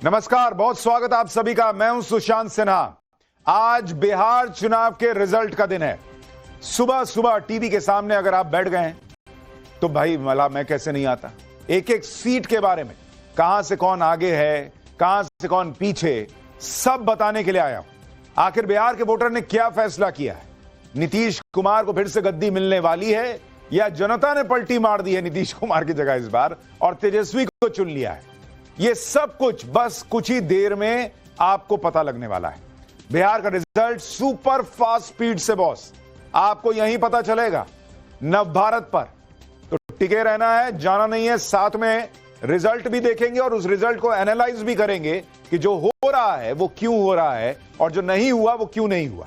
नमस्कार, बहुत स्वागत आप सभी का। मैं हूं सुशांत सिन्हा। आज बिहार चुनाव के रिजल्ट का दिन है। सुबह सुबह टीवी के सामने अगर आप बैठ गए हैं तो भाई मला मैं कैसे नहीं आता। एक एक सीट के बारे में, कहां से कौन आगे है, कहां से कौन पीछे, सब बताने के लिए आया हूं। आखिर बिहार के वोटर ने क्या फैसला किया है? नीतीश कुमार को फिर से गद्दी मिलने वाली है या जनता ने पलटी मार दी है नीतीश कुमार की जगह इस बार और तेजस्वी को चुन लिया है? ये सब कुछ बस कुछ ही देर में आपको पता लगने वाला है। बिहार का रिजल्ट सुपर फास्ट स्पीड से बॉस आपको यहीं पता चलेगा, नव भारत पर। तो टिके रहना है, जाना नहीं है। साथ में रिजल्ट भी देखेंगे और उस रिजल्ट को एनालाइज भी करेंगे कि जो हो रहा है वो क्यों हो रहा है और जो नहीं हुआ वो क्यों नहीं हुआ।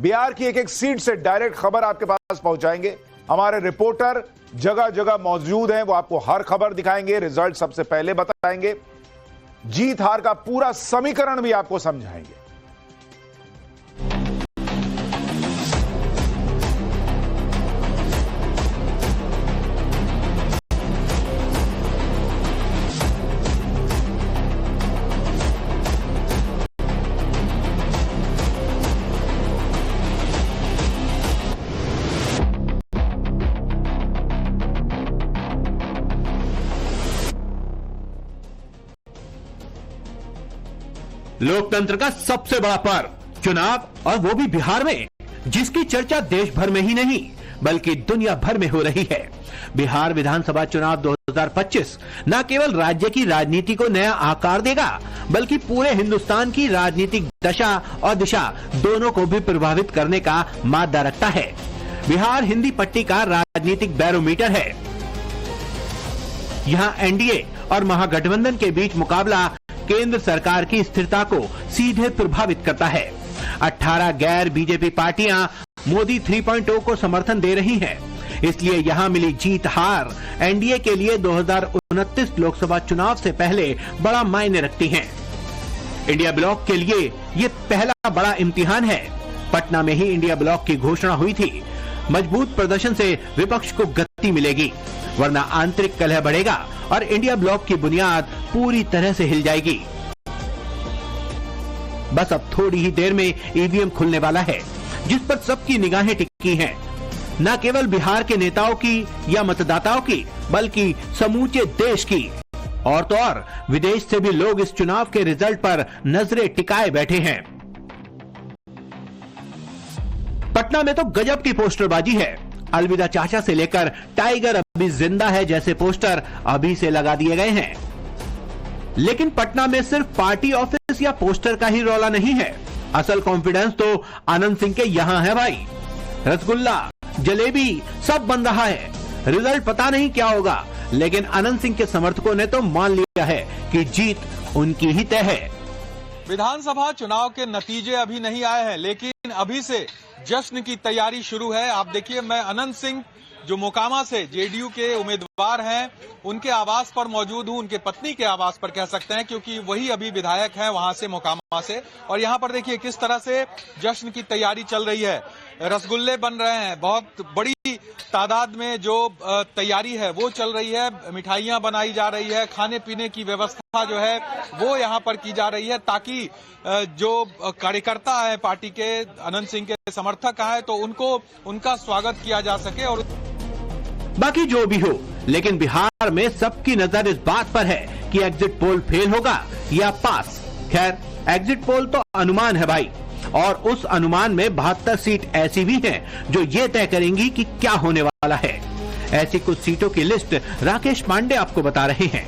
बिहार की एक एक सीट से डायरेक्ट खबर आपके पास पहुंचाएंगे। हमारे रिपोर्टर जगह जगह मौजूद हैं, वो आपको हर खबर दिखाएंगे, रिजल्ट सबसे पहले बताएंगे, जीत हार का पूरा समीकरण भी आपको समझाएंगे। लोकतंत्र का सबसे बड़ा पर्व चुनाव, और वो भी बिहार में, जिसकी चर्चा देश भर में ही नहीं बल्कि दुनिया भर में हो रही है। बिहार विधानसभा चुनाव 2025 न केवल राज्य की राजनीति को नया आकार देगा बल्कि पूरे हिंदुस्तान की राजनीतिक दशा और दिशा दोनों को भी प्रभावित करने का मादा रखता है। बिहार हिंदी पट्टी का राजनीतिक बैरोमीटर है। यहाँ एनडीए और महागठबंधन के बीच मुकाबला केंद्र सरकार की स्थिरता को सीधे प्रभावित करता है। 18 गैर बीजेपी पार्टियां मोदी 3.0 को समर्थन दे रही हैं। इसलिए यहां मिली जीत हार एनडीए के लिए 2029 लोकसभा चुनाव से पहले बड़ा मायने रखती हैं। इंडिया ब्लॉक के लिए ये पहला बड़ा इम्तिहान है। पटना में ही इंडिया ब्लॉक की घोषणा हुई थी। मजबूत प्रदर्शन से विपक्ष को गति मिलेगी, वरना आंतरिक कलह बढ़ेगा और इंडिया ब्लॉक की बुनियाद पूरी तरह से हिल जाएगी। बस अब थोड़ी ही देर में ईवीएम खुलने वाला है, जिस पर सबकी निगाहें टिकी हैं। न केवल बिहार के नेताओं की या मतदाताओं की बल्कि समूचे देश की, और तो और विदेश से भी लोग इस चुनाव के रिजल्ट पर नजरें टिकाए बैठे हैं। पटना में तो गजब की पोस्टरबाजी है। अलविदा चाचा से लेकर टाइगर अभी जिंदा है जैसे पोस्टर अभी से लगा दिए गए हैं। लेकिन पटना में सिर्फ पार्टी ऑफिस या पोस्टर का ही रौला नहीं है। असल कॉन्फिडेंस तो आनंद सिंह के यहां है भाई। रसगुल्ला, जलेबी सब बन रहा है। रिजल्ट पता नहीं क्या होगा, लेकिन आनंद सिंह के समर्थकों ने तो मान लिया है कि जीत उनकी ही तय है। विधानसभा चुनाव के नतीजे अभी नहीं आए हैं, लेकिन अभी से जश्न की तैयारी शुरू है। आप देखिए, मैं अनंत सिंह जो मोकामा से जेडीयू के उम्मीदवार हैं, उनके आवास पर मौजूद हूं, उनके पत्नी के आवास पर कह सकते हैं, क्योंकि वही अभी विधायक हैं वहां से, मोकामा से। और यहां पर देखिए किस तरह से जश्न की तैयारी चल रही है। रसगुल्ले बन रहे हैं, बहुत बड़ी तादाद में जो तैयारी है वो चल रही है। मिठाइयां बनाई जा रही है, खाने पीने की व्यवस्था जो है वो यहाँ पर की जा रही है, ताकि जो कार्यकर्ता है पार्टी के, अनंत सिंह के समर्थक आए तो उनको उनका स्वागत किया जा सके। और बाकी जो भी हो, लेकिन बिहार में सबकी नजर इस बात पर है कि एग्जिट पोल फेल होगा या पास। खैर, एग्जिट पोल तो अनुमान है भाई, और उस अनुमान में 72 सीट ऐसी भी हैं जो ये तय करेंगी कि क्या होने वाला है। ऐसी कुछ सीटों की लिस्ट राकेश पांडे आपको बता रहे हैं।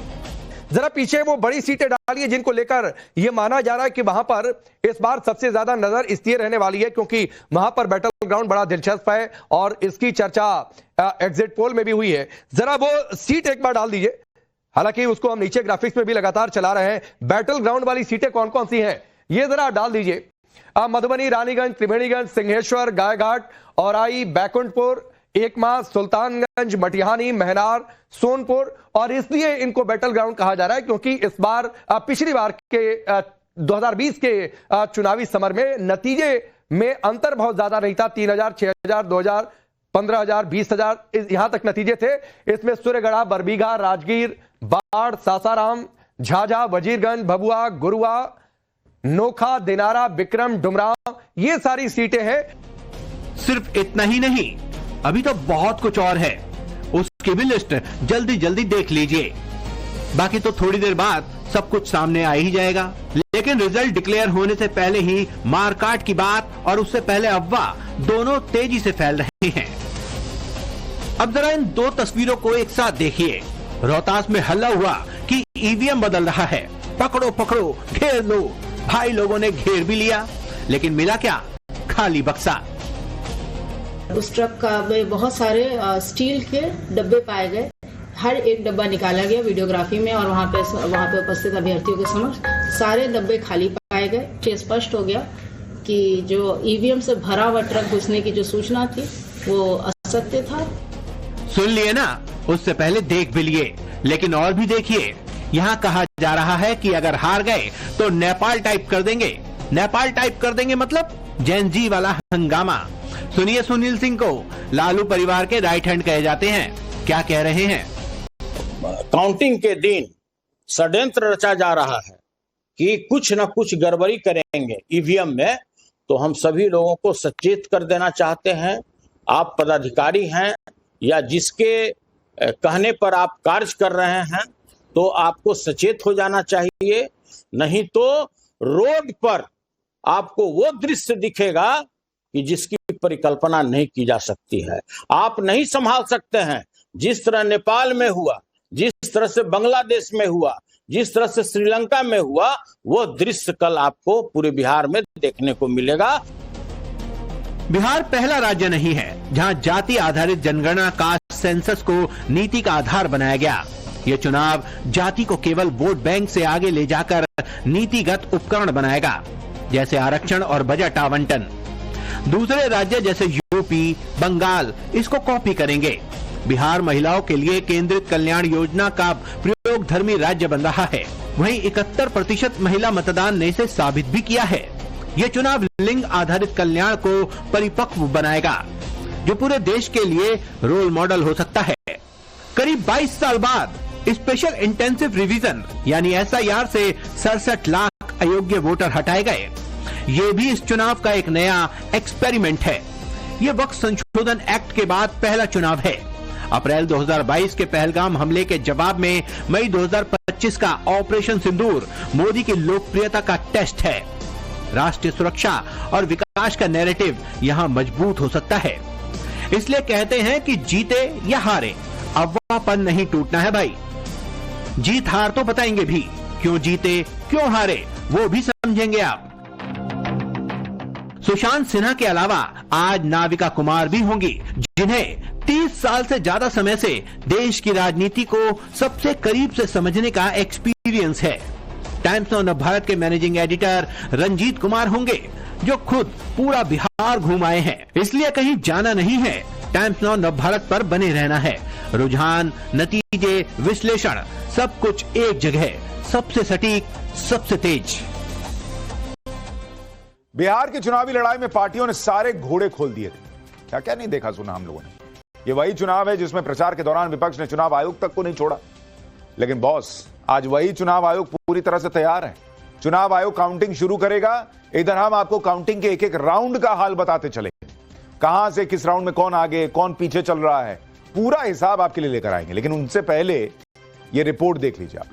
जरा पीछे वो बड़ी सीटें डालिए जिनको लेकर यह माना जा रहा है कि वहां पर इस बार सबसे ज्यादा नजर इसलिए रहने वाली है क्योंकि वहां पर बैटल ग्राउंड बड़ा दिलचस्प है और इसकी चर्चा एग्जिट पोल में भी हुई है। जरा वो सीट एक बार डाल दीजिए। हालांकि उसको हम नीचे ग्राफिक्स में भी लगातार चला रहे हैं। बैटल ग्राउंड वाली सीटें कौन कौन सी हैं ये जरा डाल दीजिए। मधुबनी, रानीगंज, त्रिवेणीगंज, सिंहेश्वर, गायघाट, औराई, बैकुंठपुर, एकमा, सुल्तानगंज, मटिहानी, महनार, सोनपुर। और इसलिए इनको बैटल ग्राउंड कहा जा रहा है क्योंकि इस बार पिछली बार के 2020 के चुनावी समर में नतीजे में अंतर बहुत ज्यादा नहीं था। 3000, 6000, 2000, 15,000, 20,000 यहां तक नतीजे थे। इसमें सूर्यगढ़ा, बरबीघा, राजगीर, बाढ़, सासाराम, झाझा, वजीरगंज, भभुआ, गुरुआ, नोखा, दिनारा, विक्रम, डुमरांव, ये सारी सीटें हैं। सिर्फ इतना ही नहीं, अभी तो बहुत कुछ और है, उसकी भी लिस्ट जल्दी जल्दी देख लीजिए। बाकी तो थोड़ी देर बाद सब कुछ सामने आ ही जाएगा। लेकिन रिजल्ट डिक्लेयर होने से पहले ही मारकाट की बात और उससे पहले अफवाह दोनों तेजी से फैल रहे हैं। अब जरा इन दो तस्वीरों को एक साथ देखिए। रोहतास में हल्ला हुआ कि ईवीएम बदल रहा है, पकड़ो पकड़ो, घेर लो। भाई लोगों ने घेर भी लिया, लेकिन मिला क्या? खाली बक्सा। उस ट्रक का में बहुत सारे स्टील के डब्बे पाए गए। हर एक डब्बा निकाला गया वीडियोग्राफी में और वहाँ पे उपस्थित अभ्यर्थियों के समक्ष सारे डब्बे खाली पाए गए। स्पष्ट हो गया कि जो ईवीएम से भरा हुआ ट्रक घुसने की जो सूचना थी वो असत्य था। सुन लिए ना, उससे पहले देख भी लिए। लेकिन और भी देखिए, यहाँ कहा जा रहा है कि अगर हार गए तो नेपाल टाइप कर देंगे। नेपाल टाइप कर देंगे मतलब जेन जी वाला हंगामा। सुनिए सुनील सिंह को, लालू परिवार के राइट हैंड कहे जाते हैं, क्या कह रहे हैं। काउंटिंग के दिन षड्यंत्र रचा जा रहा है कि कुछ न कुछ गड़बड़ी करेंगे ईवीएम में, तो हम सभी लोगों को सचेत कर देना चाहते हैं। आप पदाधिकारी हैं या जिसके कहने पर आप कार्य कर रहे हैं, तो आपको सचेत हो जाना चाहिए। नहीं तो रोड पर आपको वो दृश्य दिखेगा कि जिसकी परिकल्पना नहीं की जा सकती है। आप नहीं संभाल सकते हैं। जिस तरह नेपाल में हुआ, जिस तरह से बांग्लादेश में हुआ, जिस तरह से श्रीलंका में हुआ, वो दृश्य कल आपको पूरे बिहार में देखने को मिलेगा। बिहार पहला राज्य नहीं है जहां जाति आधारित जनगणना कास्ट सेंसस को नीति का आधार बनाया गया। ये चुनाव जाति को केवल वोट बैंक से आगे ले जाकर नीतिगत उपकरण बनाएगा, जैसे आरक्षण और बजट आवंटन। दूसरे राज्य जैसे यूपी, बंगाल इसको कॉपी करेंगे। बिहार महिलाओं के लिए केंद्रित कल्याण योजना का प्रयोग धर्मी राज्य बन रहा है। वहीं 71% महिला मतदान ने इसे साबित भी किया है। ये चुनाव लिंग आधारित कल्याण को परिपक्व बनाएगा, जो पूरे देश के लिए रोल मॉडल हो सकता है। करीब 22 साल बाद स्पेशल इंटेंसिव रिवीजन यानी SIR से 67 लाख अयोग्य वोटर हटाए गए। ये भी इस चुनाव का एक नया एक्सपेरिमेंट है। ये वक्त संशोधन एक्ट के बाद पहला चुनाव है। अप्रैल 2022 के पहलगाम हमले के जवाब में मई 2025 का ऑपरेशन सिंदूर मोदी की लोकप्रियता का टेस्ट है। राष्ट्रीय सुरक्षा और विकास का नैरेटिव यहाँ मजबूत हो सकता है। इसलिए कहते हैं कि जीते या हारे, अफवाहपन नहीं टूटना है भाई। जीत हार तो बताएंगे भी, क्यों जीते क्यों हारे वो भी समझेंगे आप। सुशांत सिन्हा के अलावा आज नाविका कुमार भी होंगी, जिन्हें 30 साल से ज्यादा समय से देश की राजनीति को सबसे करीब से समझने का एक्सपीरियंस है। टाइम्स ऑफ भारत के मैनेजिंग एडिटर रंजीत कुमार होंगे, जो खुद पूरा बिहार घूम आए हैं, इसलिए कहीं जाना नहीं है। टाइम्स ऑफ भारत पर बने रहना है। रुझान, नतीजे, विश्लेषण सब कुछ एक जगह, सबसे सटीक, सबसे तेज। बिहार की चुनावी लड़ाई में पार्टियों ने सारे घोड़े खोल दिए थे। क्या क्या नहीं देखा सुना हम लोगों ने। ये वही चुनाव है जिसमें प्रचार के दौरान विपक्ष ने चुनाव आयोग तक को नहीं छोड़ा। लेकिन बॉस, आज वही चुनाव आयोग पूरी तरह से तैयार है। चुनाव आयोग काउंटिंग शुरू करेगा। इधर हम आपको काउंटिंग के एक एक राउंड का हाल बताते चले, कहां से किस राउंड में कौन आगे कौन पीछे चल रहा है, पूरा हिसाब आपके लिए लेकर आएंगे। लेकिन उनसे पहले ये रिपोर्ट देख लीजिए आप।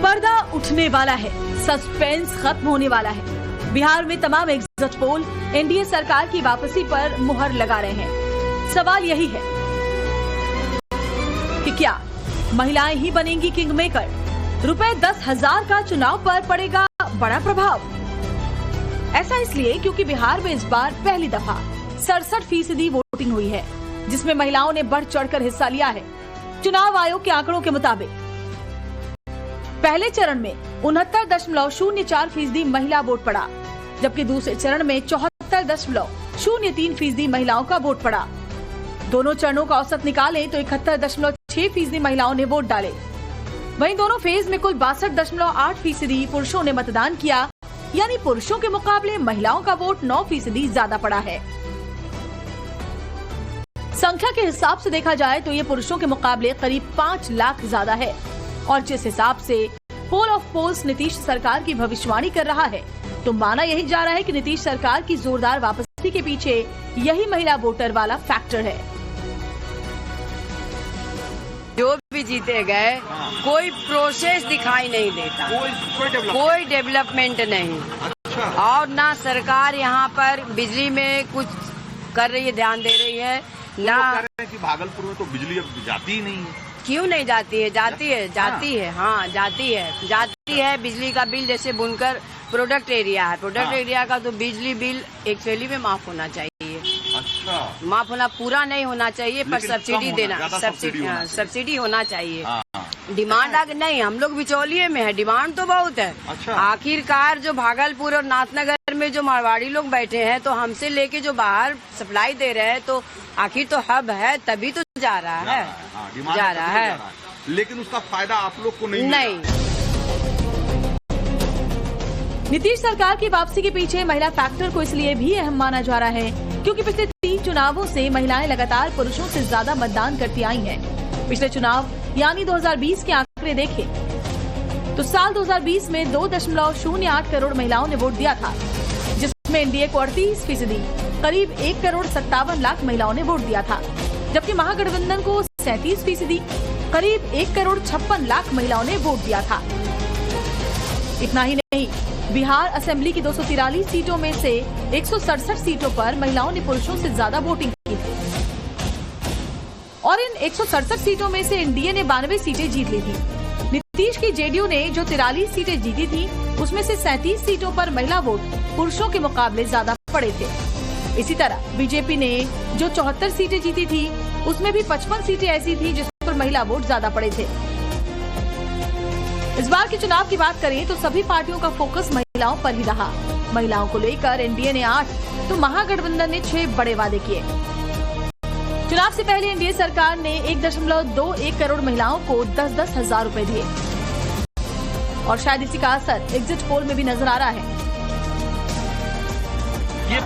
पर्दा उठने वाला है, सस्पेंस खत्म होने वाला है। बिहार में तमाम एग्जिट पोल एनडीए सरकार की वापसी पर मुहर लगा रहे हैं। सवाल यही है कि क्या महिलाएं ही बनेंगी किंग मेकर? रुपए 10,000 का चुनाव पर पड़ेगा बड़ा प्रभाव। ऐसा इसलिए क्योंकि बिहार में इस बार पहली दफा 67% वोटिंग हुई है, जिसमें महिलाओं ने बढ़ चढ़कर हिस्सा लिया है। चुनाव आयोग के आंकड़ों के मुताबिक पहले चरण में 69.04% महिला वोट पड़ा, जबकि दूसरे चरण में 74.03% महिलाओं का वोट पड़ा। दोनों चरणों का औसत निकालें तो 71.6% महिलाओं ने वोट डाले। वहीं दोनों फेज में कुल 62.8% पुरुषों ने मतदान किया, यानी पुरुषों के मुकाबले महिलाओं का वोट 9% ज्यादा पड़ा है। संख्या के हिसाब से देखा जाए तो ये पुरुषों के मुकाबले करीब 5 लाख ज्यादा है और जिस हिसाब से पोल ऑफ पोल्स नीतीश सरकार की भविष्यवाणी कर रहा है तो माना यही जा रहा है कि नीतीश सरकार की जोरदार वापसी के पीछे यही महिला वोटर वाला फैक्टर है। जो भी जीते गए कोई प्रोसेस दिखाई नहीं देता, कोई डेवलपमेंट नहीं। और ना सरकार यहाँ पर बिजली में कुछ कर रही है, ध्यान दे रही है ना। कह रहे हैं कि भागलपुर में तो बिजली अब जाती ही नहीं है। क्यों नहीं जाती है? जाती है, हाँ जाती है। बिजली का बिल जैसे बुनकर प्रोडक्ट एरिया है, प्रोडक्ट एरिया का तो बिजली बिल एक्चुअली में माफ होना चाहिए। अच्छा, माफ होना, पूरा नहीं होना चाहिए पर सब्सिडी देना, सब्सिडी होना चाहिए। डिमांड आगे नहीं, हम लोग बिचौलिए में है, डिमांड तो बहुत है। अच्छा। आखिरकार जो भागलपुर और नाथनगर में जो मारवाड़ी लोग बैठे हैं तो हमसे लेके जो बाहर सप्लाई दे रहे हैं तो आखिर तो हब है तभी तो जा रहा है, जा रहा है। लेकिन उसका फायदा आप लोग को नहीं। नीतीश सरकार की वापसी के पीछे महिला फैक्टर को इसलिए भी अहम माना जा रहा है क्योंकि पिछले 3 चुनावों से महिलाएं लगातार पुरुषों से ज्यादा मतदान करती आई हैं। पिछले चुनाव यानी 2020 के आंकड़े देखें तो साल 2020 में 2.08 करोड़ महिलाओं ने वोट दिया था, जिसमें एनडीए को 38%, करीब 1.57 करोड़ महिलाओं ने वोट दिया था, जबकि महागठबंधन को 37%, करीब 1.56 करोड़ महिलाओं ने वोट दिया था। इतना ही नहीं, बिहार असेंबली की 243 सीटों में से 167 सीटों पर महिलाओं ने पुरुषों से ज्यादा वोटिंग की थी और इन 167 सीटों में से एनडीए ने 92 सीटें जीत ली थी। नीतीश की जेडीयू ने जो 43 सीटें जीती थी उसमें से 37 सीटों पर महिला वोट पुरुषों के मुकाबले ज्यादा पड़े थे। इसी तरह बीजेपी ने जो 74 सीटें जीती थी उसमें भी 55 सीटें ऐसी थी जिस पर महिला वोट ज्यादा पड़े थे। इस बार के चुनाव की बात करें तो सभी पार्टियों का फोकस महिलाओं पर ही रहा। महिलाओं को लेकर एनडीए ने 8 तो महागठबंधन ने 6 बड़े वादे किए। चुनाव से पहले एनडीए सरकार ने 1.21 करोड़ महिलाओं को 10-10 हजार रुपए दिए और शायद इसी का असर एग्जिट पोल में भी नजर आ रहा है। ये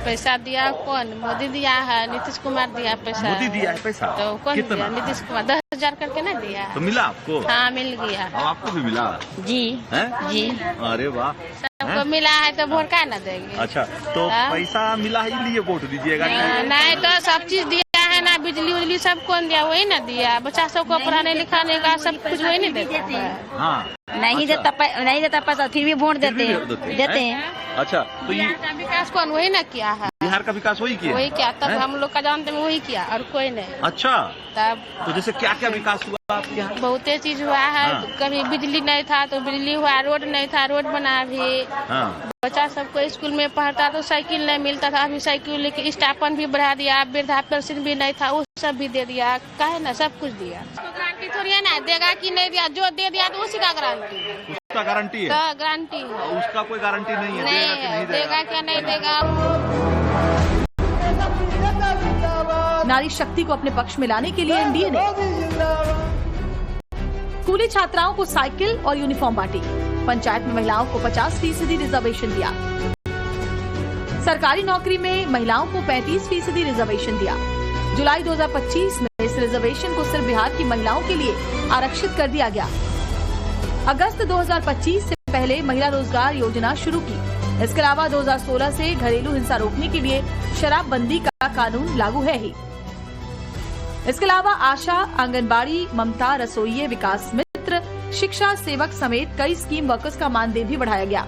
पैसा दिया कौन? मोदी दिया है, नीतीश कुमार दिया पैसा। मोदी दिया है पैसा तो कौन कितना? दिया? नीतीश कुमार 10,000 करके ना दिया। तो मिला आपको? हाँ मिल गया। अब आपको भी मिला? जी है? जी। अरे वाह, सबको मिला है तो वोट का ना देंगे। अच्छा, तो पैसा मिला है इसलिए वोट दीजिएगा? नहीं तो सब चीज दिया है ना, बिजली उजली सब कौन दिया? वही ना दिया। बच्चा सबको पढ़ाने लिखाने का सब कुछ वही नहीं देता है। हाँ नहीं देता पैसा फिर भी वोट देते हैं। अच्छा, तो ये विकास कौन? वही ना किया है। बिहार का विकास वही किया? तब हम लोग का जानते हैं वही किया और कोई नहीं। अच्छा, तब तो जैसे क्या क्या विकास हुआ आपके यहाँ? बहुत चीज हुआ है। कभी बिजली नहीं था तो बिजली हुआ, रोड नहीं था रोड बना भी। बच्चा सबको स्कूल में पढ़ता तो साइकिल नहीं मिलता था, अभी साइकिल के स्टापन भी बढ़ा दिया। वृद्धा पेंशन भी नहीं था, वो सब भी दे दिया। काहे ना सब कुछ दिया। गारंटी थोड़ी है ना, देगा कि नहीं दिया, जो दे दिया तो उसी का गारंटी है। उसका गारंटी है? गारंटी है। उसका कोई गारंटी नहीं है? नहीं देगा क्या नहीं देगा। नारी शक्ति को अपने पक्ष में लाने के लिए एनडीए ने स्कूली छात्राओं को साइकिल और यूनिफॉर्म बांटी। पंचायत में महिलाओं को 50% रिजर्वेशन दिया। सरकारी नौकरी में महिलाओं को 35% रिजर्वेशन दिया। जुलाई 2025 में इस रिजर्वेशन को सिर्फ बिहार की महिलाओं के लिए आरक्षित कर दिया गया। अगस्त 2025 से पहले महिला रोजगार योजना शुरू की। इसके अलावा 2016 से घरेलू हिंसा रोकने के लिए शराबबंदी का कानून लागू है ही। इसके अलावा आशा, आंगनबाड़ी, ममता, रसोइये, विकास मित्र, शिक्षा सेवक समेत कई स्कीम वर्कर्स का मानदेय भी बढ़ाया गया।